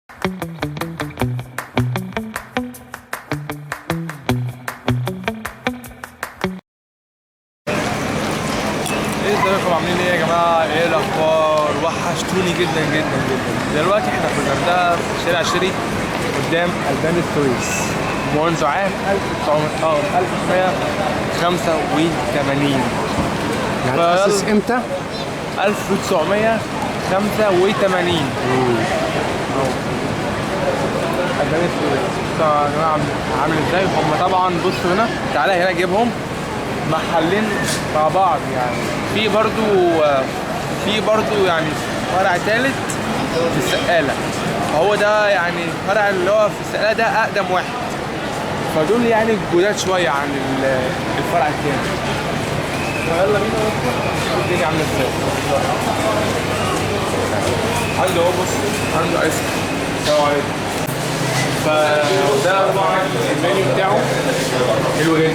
ازيكم عاملين ايه يا جماعه؟ ايه الاخبار؟ وحشتوني جدا جدا جدا. دلوقتي احنا في الغردقه في شارع شيري قدام البان السويس منذ عام 1985. يعني اتأسس امتى؟ 1985. البان السويس يا جماعه عامل ازاي؟ هم طبعا بصوا هنا، تعالى هنا اجيبهم محلين مع بعض. يعني في برضو يعني فرع ثالث في السقالة، هو ده يعني الفرع اللي هو في السقالة ده أقدم واحد، فدول يعني جداد شوية عن الفرع الثاني. فيلا بينا ندخل نشوف الدنيا عاملة ازاي. عنده اهو، بص عنده ايس كريم. السلام عليكم. فده طبعا المنيو بتاعه حلو جدا.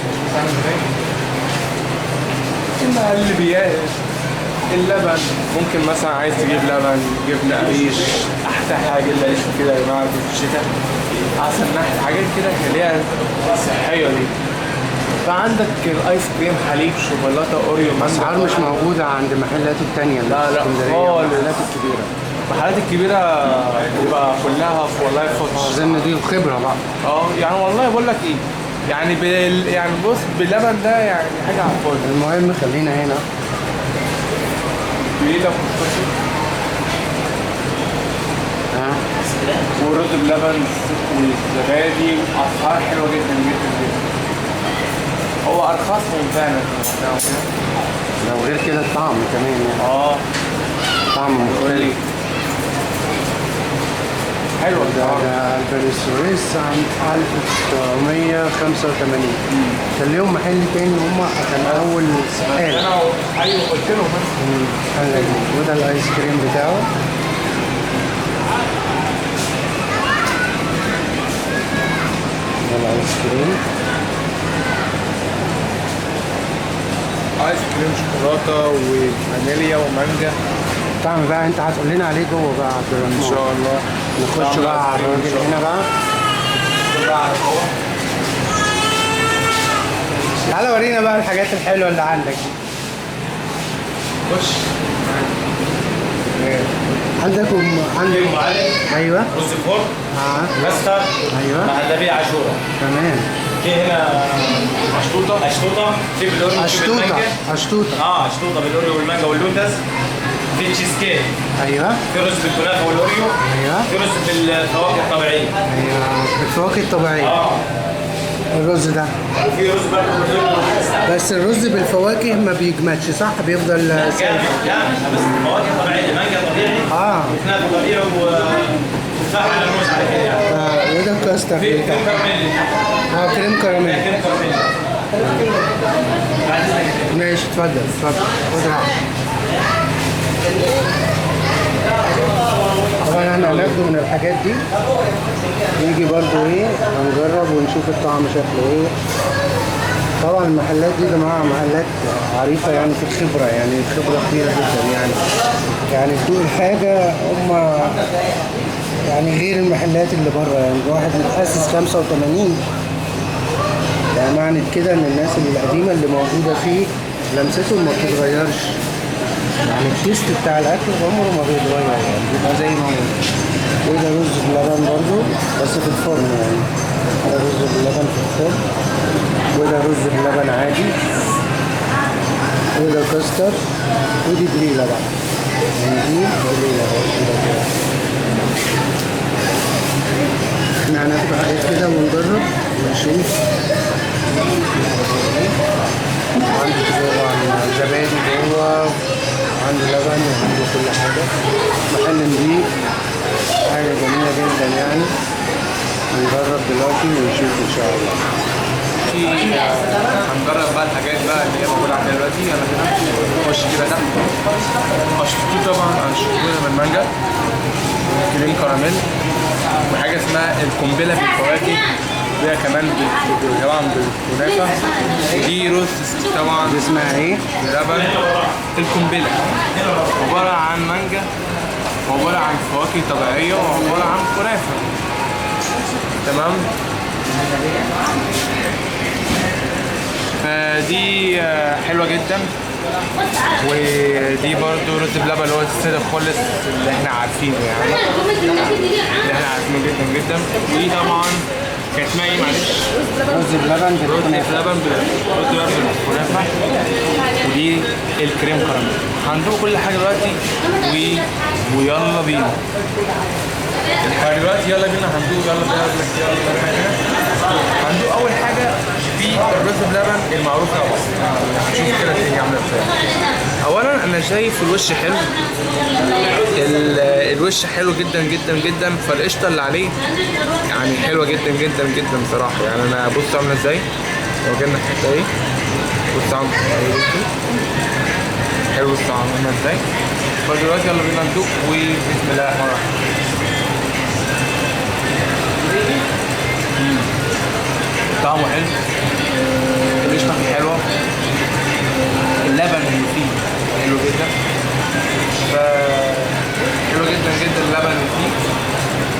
المقلبيات، اللبن، ممكن مثلا عايز تجيب لبن، جبنه قريش، احسن حاجه العيش كده يا جماعه في الشتاء، احسن ناحيه حاجات كده اللي هي صحيه دي. فعندك الايس كريم، حليب، شوكولاته، اوريو. اسعار مش موجوده عند المحلات التانيه اللي لا في اسكندريه خالص. المحلات الكبيره. المحلات الكبيره بيبقى كلها والله فتش. اظن دي خبره بقى. يعني والله بقول لك ايه، يعني يعني بص باللبن ده يعني حاجه على الفاضي. المهم خلينا هنا. بيلا مختصر. ورز بلبن والزبادي، اسعار حلوه جدا جدا جدا. هو ارخصهم فعلا لو غير كده الطعم كمان يعني. طعم مختلف. حلو ده البان السويس عام 1985. كان ليهم محل تاني كان اول سقالة. ايوه قلت لهم وده الايس كريم بتاعه. ده الايس كريم. ايس كريم شوكولاته وفانيليا ومانجا. طعم بقى انت هتقول لنا عليه جوه بقى عبد الرحمن. ان شاء الله. نخش بقى على الراجل هنا بقى. تعالى ورينا بقى الحاجات الحلوه اللي عندك. خش. عندك ايوه رز الفرن، كاستر، ايوه مهلبية، عاشورة. تمام. في هنا اشطوطة في بالأوريو اشطوطه اشطوطة بالأوريو والمانجا واللوتس. في تشيز كيك. ايوه. في رز بالكنافة والأوريو. ايوه. في رز بالفواكه الطبيعية. ايوه الفواكه الطبيعيه. الرز ده. وفي رز برضه بالأوريو والكاستر. بس الرز بالفواكه ما بيجمدش صح؟ بيفضل سايب. لا بس فواكه طبيعية، مانجا طبيعي وكنافة طبيعي وتفاح على موز على كده يعني. وده كاستر. في كريم كراميل. كريم كراميل. كريم كراميل. ماشي اتفضل خد راحتك. طبعا احنا هناخده من الحاجات دي، نيجي برضو هنجرب ونشوف الطعم شكله ايه. طبعا المحلات دي يا جماعه محلات عريفه يعني في الخبره، يعني خبره كبيره جدا يعني تدوق الحاجه هم يعني غير المحلات اللي بره. يعني واحد متأسس 85 يعني معنى كده ان الناس القديمه اللي موجوده فيه لمستهم ما بتتغيرش. يعني التيست بتاع الاكل عمره ما بيتغير، يعني بيبقى زي ما هو. وده رز بلبن برضو بس في الفرن، يعني ده رز بلبن في الفرن، وده رز بلبن عادي، وده كاستر، ودي بليله بقى. يعني دي بليله بقى. احنا هناخد حاجات كده ونجرب ونشوف. عندي طبعا زبادي جوه، وعندي لبن، وعندي كل حاجة. محل نضيف، حاجة جميلة جدا يعني. هنجرب دلوقتي ونشوف إن شاء الله. هنجرب بقى الحاجات بقى اللي هي موجودة عندنا دلوقتي. يلا كده نخش كده تحت. اشطوطة طبعا، اشطوطة بالمانجا، كريم كراميل، وحاجة اسمها القنبلة بالفواكه، وهي كمان طبعا بالكنافة. ودي رز طبعا. دي اسمها ايه؟ بلبن. القنبلة عبارة عن مانجا، وعبارة عن فواكه طبيعية، وعبارة عن كنافة. تمام. فدي حلوه جدا. ودي برضو رز بلبن اللي هو الساده خالص اللي احنا عارفينه يعني، اللي احنا عارفينه جدا جدا. ودي طبعا كانت اسمها ايه معلش؟ رز بلبن بالكنافه. رز بلبن بالكنافه. ودي الكريم كراميل. هندوق كل حاجه دلوقتي ويلا بينا. دلوقتي يلا بينا هندوق. يلا بينا هندوق اول حاجه في الرز بلبن المعروف طبعا. هنشوف كده الدنيا عامله ازاي. اولا انا شايف الوش حلو، الوش حلو جدا جدا جدا. فالقشطه اللي عليه يعني حلوه جدا جدا جدا بصراحه. يعني انا بص عامله ازاي لو جبنا الحته ايه. بص عامله حلو عامله ازاي. فدلوقتي يلا بينا ندوق وبسم الله الرحمن الرحيم. طعمه حلو، القشطه فيه حلوه، اللبن اللي فيه حلو جدا. ف حلو جدا جدا اللبن اللي فيه.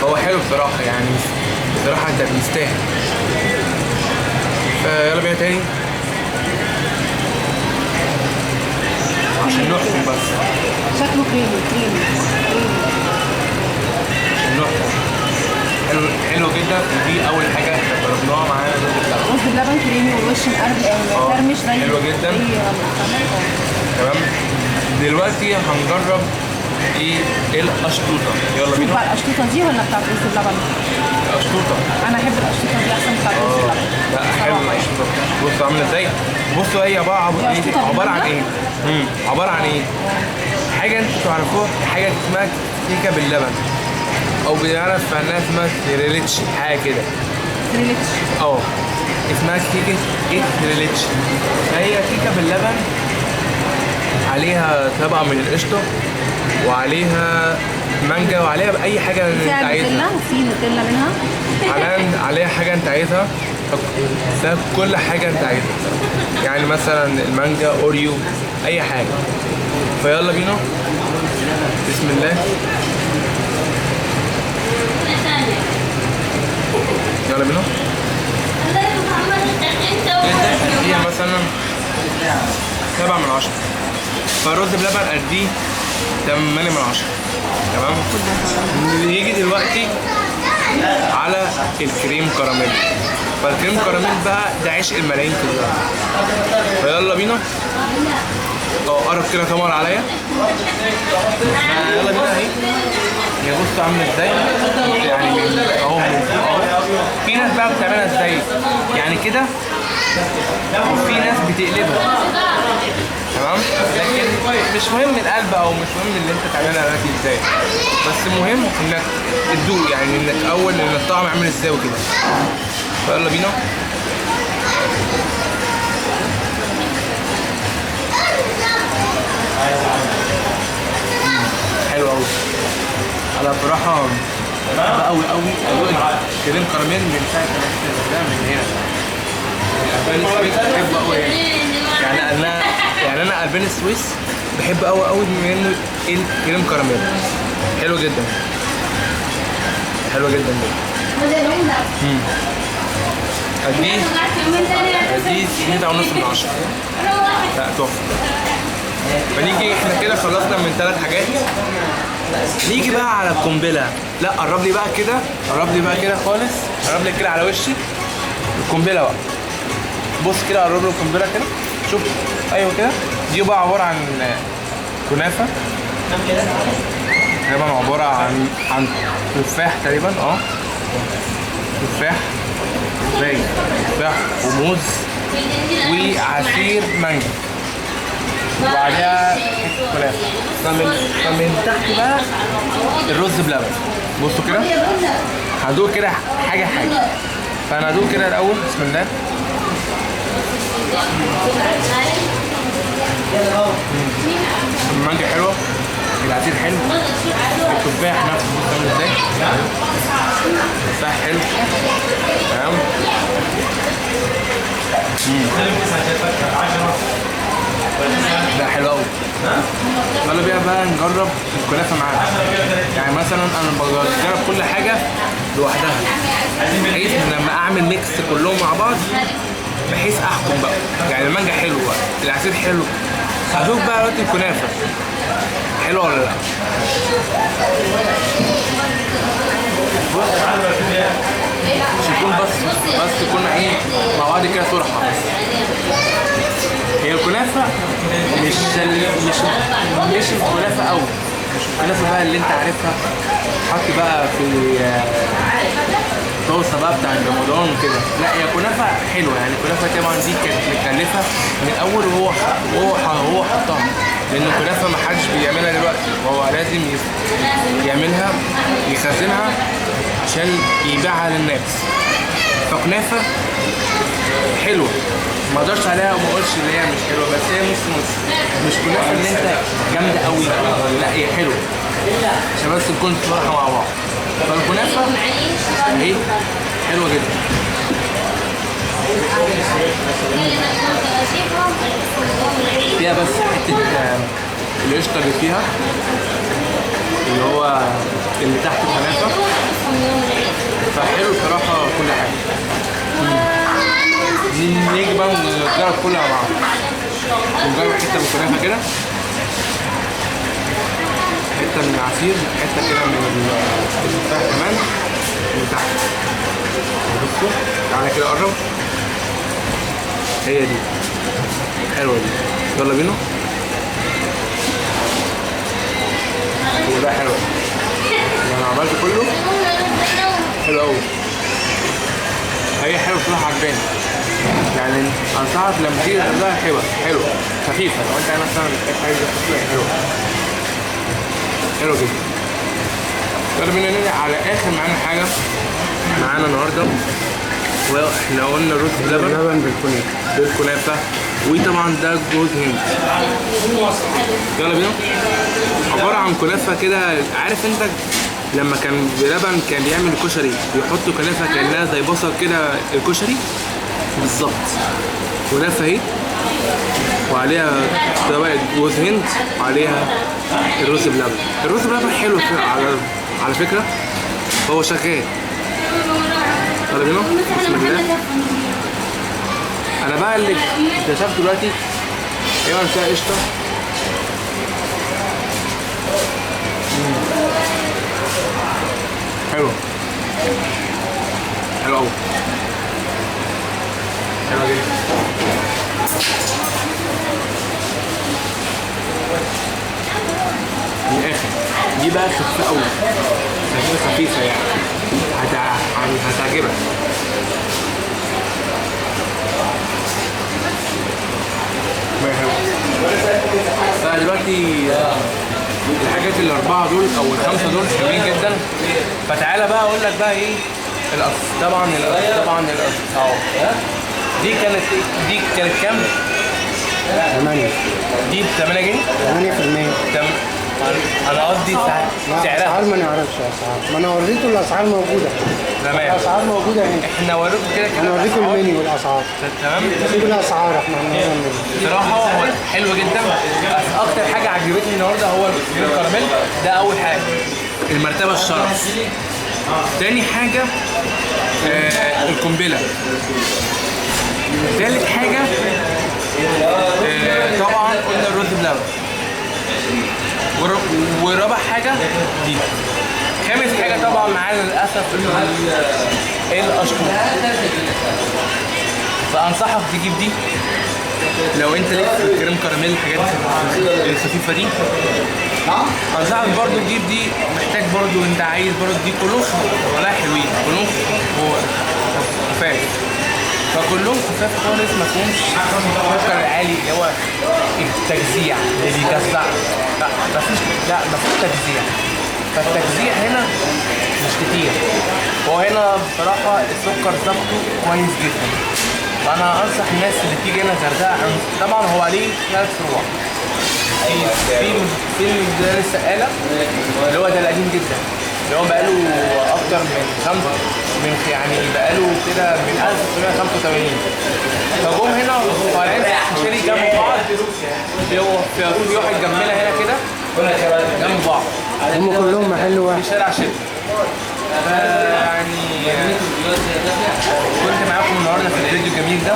هو حلو بصراحه يعني، بصراحه انت مستاهل. فيلا بينا تاني عشان نحكم بس. شكله كريمي عشان نحكم. حلو جدا. ودي اول حاجه جربناها معانا رز بلبن كريمي والوش مقرمش زي حلو جدا. تمام. دلوقتي هنجرب ايه القشطوطه. يلا بينا. بقى القشطوطه دي ولا بتاعت رز اللبن؟ القشطوطه. انا احب القشطوطه دي احسن بتاعت رز اللبن. لا حلو القشطوطه. بصوا عامله ازاي. بصوا هي بقى عباره عن ايه؟ عباره عن ايه؟ حاجه انتوا تعرفوها، حاجه اسمها كيكه باللبن، او بنعرف عنها اسمها سيريليتش حاجه كده. سيريليتش اسمها كيكه سيريليتش. فهي كيكه باللبن عليها طبقه من القشطه وعليها مانجا وعليها باي حاجه انت عايزها. في نوتيلا منها. عليها حاجه انت عايزها. كل حاجه انت عايزها يعني مثلا المانجا اوريو اي حاجه. فيلا بينا بسم الله. يلا بينا. فيها مثلا 7/10. فالرز بلبن اديه 8/10. تمام. نيجي دلوقتي على الكريم كراميل. فالكريم كراميل بقى ده عشق الملايين كلها. فيلا بينا. قرب كده كمان عليا. يلا بينا اهي. هي بص عامله ازاي يعني اهو من فوق اهو. في ناس بقى بتعملها ازاي يعني كده، وفي ناس بتقلبها. تمام. لكن مش مهم القلب او مش مهم اللي انت تعملها دلوقتي ازاي، بس المهم انك تدوق يعني انك اول ان الطعم عامل ازاي وكده. فيلا بينا. حلو قوي. انا بصراحه بحب قوي الكريم كراميل من ساعه ما من هنا. البان السويس بحبه قوي يعني انا البان السويس بحب قوي بما انه الكريم كراميل حلو جدا. حلو جدا دي 6.5/10. لا تحفه. فنيجي احنا كده خلصنا من 3 حاجات. نيجي بقى على القنبله. لا قرب لي بقى كده خالص. قرب لي كده على وشي القنبله بقى. بص كده قرب له القنبله كده. شوف ايوه كده. دي بقى عباره عن كنافه تقريبا، عباره عن تفاح تقريبا. تفاح وموز وعصير مانجا وبعدها كنافه. فمن تحت بقى الرز بلبن. بصوا كده هدوق كده حاجه. فانا هدوق كده الاول بسم الله. المانجا حلوه، العصير حلو، التفاح نفسه بص ازاي. التفاح حلو. تمام. ده حلو قوي. يلا بينا بقى نجرب الكنافه معانا. يعني مثلا انا بجرب كل حاجه لوحدها، بحيث ان لما اعمل ميكس كلهم مع بعض بحيث احكم بقى. يعني المانجا حلو بقى، العصير حلو، هشوف بقى دلوقتي الكنافه حلوه ولا لا. مش يكون بس تكون ايه مع بعض كده صرحه. هي الكنافه مش الكنافه قوي، مش الكنافه بقى اللي انت عارفها حط بقى في صوصه بقى بتاعت رمضان وكده. لا هي كنافه حلوه، يعني الكنافه طبعا دي كانت متكلفه من الاول وهو حطها، لان الكنافه ما حدش بيعملها دلوقتي، وهو لازم يعملها يخزنها عشان يبيعها للناس. فكنافه حلوه ما اقدرش عليها وما اقولش ان هي مش حلوه، بس هي مش كنافه اللي انت جامده قوي، لا هي حلوه عشان بس نكون صراحه مع بعض. فالكنافه اهي حلوه جدا. فيها بس حته القشطه اللي فيها اللي هو اللي تحت الكنافه، فحلو بصراحه كل حاجه. نيجي بقى نجرب كلها مع بعض، نجرب حته من الكنافه كده، حته من العصير، حته كده من التفاح كمان من تحت. بصوا تعالى كده قرب، هي دي حلوه دي، يلا بينا. وده حلو، انا عملت كله حلو قوي، هي حلوه بصراحه عجباني. يعني انصحك لما تيجي تاكلها حلوه خفيفه، لو انت مثلا بتحب حاجه خفيفه حلوه جدا. يلا بينا ننقل على اخر معانا النهارده، واحنا قلنا رز بلبن بالكنافه، وطبعا ده جوز هند. يلا بينا. عباره عن كنافه كده، عارف انت لما كان بلبن كان بيعمل كشري بيحطوا كنافه كانها زي بصل كده الكشري بالظبط. كنافه اهي وعليها طبقه جوز هند وعليها الرز بلبن. الرز بلبن حلو على فكره، هو شغال. يلا بينا بسم الله. انا بقى اللي اكتشفت دلوقتي هي فيها قشطه، حلو قوي، حلوه جدا. من الاخر دي بقى خفيفه قوي، خفيفه يعني هتعجبك. بقى دلوقتي الحاجات الاربعه دول او الخمسه دول حلوين جدا. فتعالى بقى اقول لك بقى ايه طبعا اهو. دي كانت كام؟ 8. دي ب 8 جنيه؟ 8%. انا قصدي سعرها. اسعار ما نعرفش اسعار، ما انا وريته الاسعار موجوده. تمام، الاسعار موجوده هنا. احنا وريكم كده انا وريكم المنيو والاسعار. تمام، سيب الاسعار احنا هنوريها المنيو. بصراحه هو حلو جدا. بس اكتر حاجه عجبتني النهارده هو الكراميل ده. اول حاجه المرتبه الشرف، تاني حاجه القنبله، تالت حاجه طبعا قلنا الرز بلبن، ورابع حاجه دي، خامس حاجه طبعا معانا للاسف الاشطوط. فانصحك تجيب دي لو انت ليك في الكريم كراميل الحاجات الخفيفه دي. انصحك برضو تجيب دي، محتاج برضو انت عايز برضو دي كلهم ولا حلوين، كلهم خفاف، فكلهم خفاف خالص، ما فيهمش السكر العالي اللي هو التجزيع اللي بيجزع. لا مفيش تجزيع، فالتجزيع هنا مش كتير، وهنا بصراحه السكر ظبطه كويس جدا. فانا انصح الناس اللي تيجي هنا غردقه، طبعا هو عليه 3 فروع، في ميدان السقاله اللي هو ده القديم جدا، اللي هو بقاله اكتر من يعني بقاله كده من 1985. فجم هنا طالعين شاري جنب بعض، في واحد جنبنا هنا كده جنب بعض، هم كلهم محل واحد في شارع شد. يعني الجميل ده.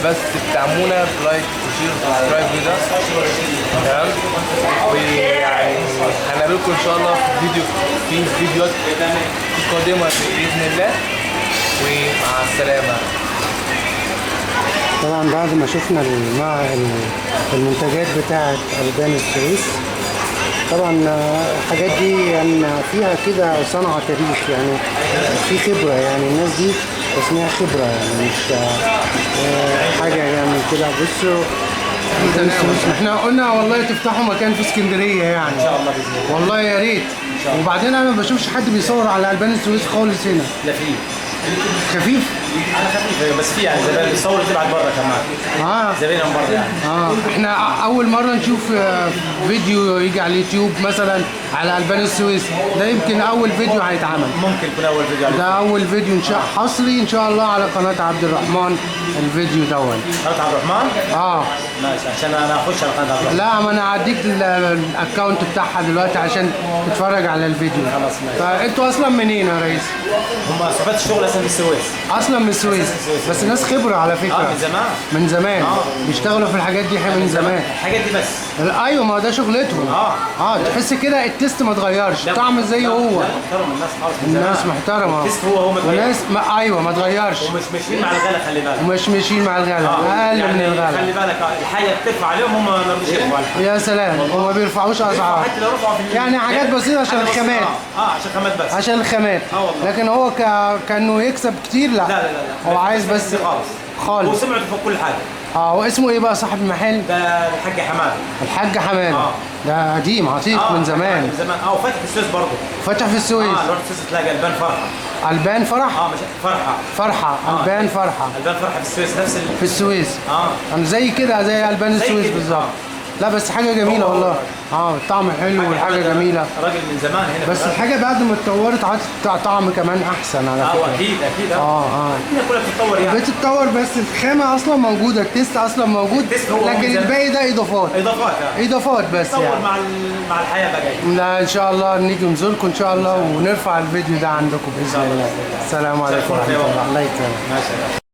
بس تدعمونا بلايك وشير وسبسكرايب كده، تمام. ويعني هنقابلكم ان شاء الله في فيديوهات قادمه باذن الله، ومع السلامه. طبعا بعد ما شفنا المنتجات بتاعة ألبان السويس، طبعا الحاجات دي يعني فيها كده صنعة تاريخ، يعني في خبرة، يعني الناس دي تصنيع خبرة، يعني مش حاجة يعني كده. بصوا ألبان السويس، احنا قلنا والله تفتحوا مكان في اسكندرية يعني ان شاء الله باذن الله، والله يا ريت. وبعدين انا ما بشوفش حد بيصور على ألبان السويس خالص هنا. لا في خفيف؟ انا خفيف، بس في يعني زبائن بتصور تبعت بره كمان. زباين من بره يعني. احنا اول مره نشوف فيديو يجي على اليوتيوب مثلا على ألبان السويس، ده يمكن اول فيديو هيتعمل. ممكن يكون اول فيديو على ده اول فيديو ان شاء حصري ان شاء الله على قناه عبد الرحمن قناه الفيديو عبد الرحمن. ماشي، عشان انا اخش على قناه عبد الرحمن. لا، ما انا هديك الاكونت بتاعها دلوقتي عشان تتفرج على الفيديو. خلاص ماشي. فانتوا اصلا منين يا ريس؟ هم صحبات الشغل اصلا من السويس. اصلا من السويس، بس ناس خبره على فكره. من زمان. من زمان بيشتغلوا في الحاجات دي من زمان. الحاجات دي بس. ايوه، ما ده شغلتهم. تحس كده التيست ما اتغيرش، الطعم زي هو. محترم الناس خالص. الناس محترمه. التيست هو ما اتغيرش. الناس ايوه ما اتغيرش. ومش ماشيين مع الغلا، خلي بالك. ومش ماشيين مع الغلا، اقل يعني من الغلا. خلي بالك الحاجه بترفع عليهم، هم ما رضوش يرفعوا على الحاجه. يا سلام، هم ما بيرفعوش اسعار. حتى لو رفعوا في يعني حاجات بسيطه عشان الخامات. عشان الخامات بس. عشان الخامات. والله. لكن هو كانه يكسب كتير، لا. لا لا لا، هو عايز بس خالص. وسمعته فوق كل حاجه. واسمه ايه بقى صاحب المحل؟ ده الحاج حماد. الحاج حماد. ده قديم عتيق من زمان. من زمان. وفتح في السويس برضه. فتح في السويس. رحت السويس تلاقي البان فرحه. البان فرح؟ مش فرحه. فرحه. البان فرحه. البان فرحه في السويس نفس في السويس. انا زي كده، زي البان السويس بالظبط. لا بس حاجه جميله والله. الطعم حلو والحاجه جميله. راجل من زمان هنا. بس الحاجه بعد ما اتطورت عادت طعم كمان احسن على فكره. اكيد هنا كلها بتتطور يعني. بتتطور، بس الخامه اصلا موجوده، التيست اصلا موجود، لكن الباقي ده اضافات. اضافات بس تطور يعني. مع الحياه بقى. لا ان شاء الله نيجي نزوركم ان شاء الله ونرفع الفيديو ده عندكم باذن الله. السلام عليكم ورحمه الله. الله يكرمك.